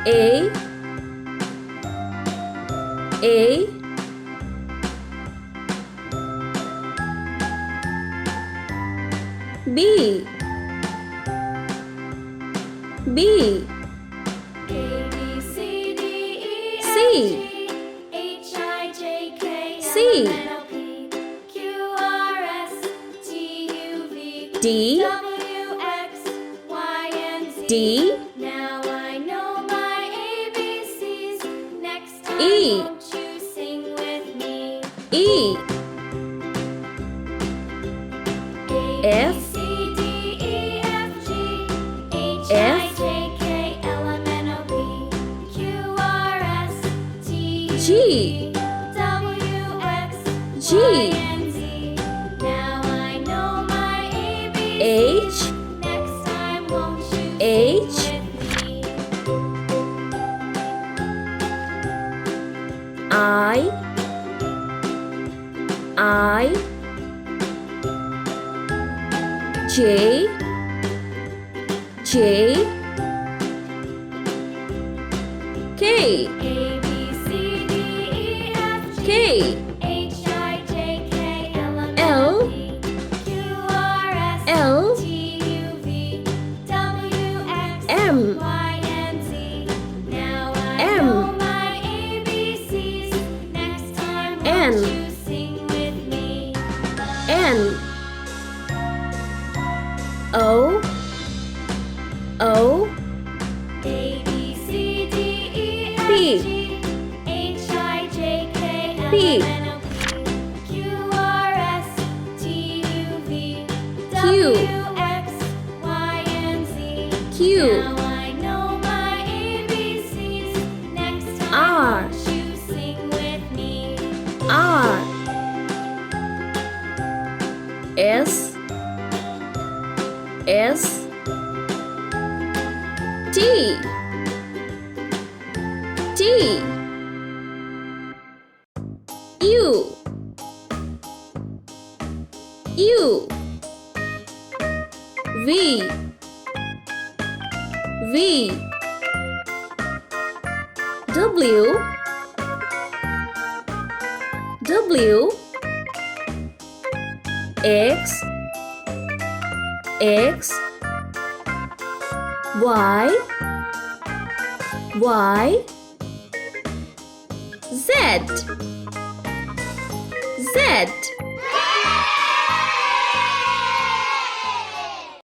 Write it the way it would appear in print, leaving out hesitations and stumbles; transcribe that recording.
A B A B C D E F C G H I J K C L M N O P Q R S T U V D W X Y and Z. D Now I know my ABCs. Next time E won't you sing with me? E A F B C D E F G H I F J K L M N O P Q R S T U G V W X G Y and Z. Now I know my ABCs. H Next time won't you H sing with me? I J K A B C D E F G K H I J K L M N L O P Q R S L T U V W X M Y and Z. Now I M know my ABCs. Next time won't N you sing with me? N O A B C D E F P G H I J K L P M N O P Q R S T U V Q W X Y and Z. Q Now I know my ABCs. Next time R won't you sing with me? R S T U V W X Y Z